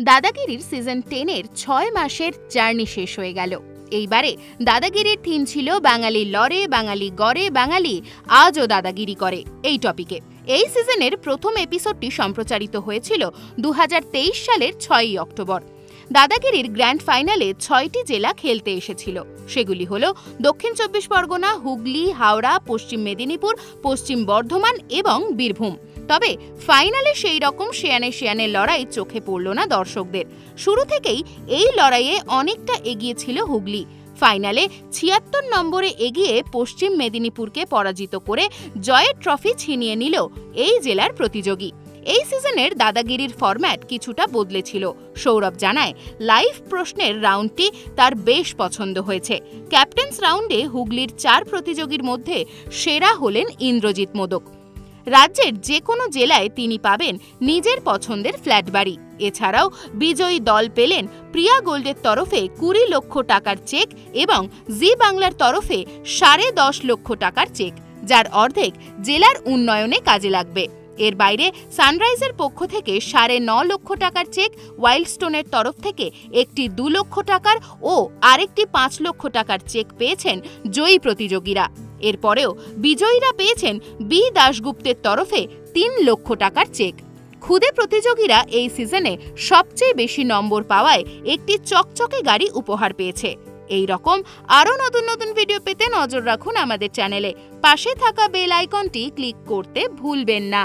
দাদাগিরির season 10 এর 6 মাসের journey শেষ হয়ে গেল। এইবারে দাদাগিরির থিম ছিল বাঙালি লড়ে, বাঙালি গড়ে, বাঙালি আজও দাদাগিরি করে এই টপিকে। এই সিজনের প্রথম এপিসোডটি সম্প্রচারিত হয়েছিল 2023 সালের 6 অক্টোবর। দাদাগিরির গ্র্যান্ড ফাইনালে 6টি জেলা খেলতে এসেছিল। সেগুলি হল দক্ষিণ চব্বিশ পরগনা, হুগলি, হাওড়া, পশ্চিম মেদিনীপুর, পশ্চিম বর্ধমান এবং বীরভূম। তবে ফাইনালে সেই রকম শিয়ানে লড়াই চোখে পড়ল না দর্শকদের। শুরু থেকেই এই লড়াইয়ে অনেকটা এগিয়ে ছিল হুগলি। ফাইনালে 76 নম্বরে এগিয়ে পশ্চিম মেদিনীপুরকে পরাজিত করে জয়ের ট্রফি ছিনিয়ে নিল এই জেলার প্রতিযোগী। এই সিজনের দাদাগিরির ফরম্যাট কিছুটা বদলেছিল। সৌরভ জানায়, লাইভ প্রশ্নের রাউন্ডটি তার বেশ পছন্দ হয়েছে। ক্যাপ্টেন্স রাউন্ডে হুগলির 4 প্রতিযোগীর মধ্যে সেরা হলেন ইন্দ্রজিৎ মোদক। রাজ্যের যে কোনো জেলায় তিনি পাবেন নিজের পছন্দের ফ্ল্যাট বাড়ি। এছাড়াও বিজয়ী দল পেলেন প্রিয়া গোল্ডের তরফে 20 লক্ষ টাকার চেক এবং জি বাংলার তরফে 10.5 লক্ষ টাকার চেক, যার অর্ধেক জেলার উন্নয়নে কাজে লাগবে। এর বাইরে সানরাইজের পক্ষ থেকে 9.5 লক্ষ টাকার চেক, ওয়াইল্ডস্টোনের তরফ থেকে একটি 2 লক্ষ টাকার ও আরেকটি 5 লক্ষ টাকার চেক পেয়েছেন জয়ী প্রতিযোগীরা। এরপরেও বিজয়ীরা পেয়েছেন বি দাশগুপ্তের তরফে 3 লক্ষ টাকার চেক। খুদে প্রতিযোগীরা এই সিজনে সবচেয়ে বেশি নম্বর পাওয়ায় একটি চকচকে গাড়ি উপহার পেয়েছে। এই রকম আরও নতুন নতুন ভিডিও পেতে নজর রাখুন আমাদের চ্যানেলে। পাশে থাকা বেল আইকনটি ক্লিক করতে ভুলবেন না।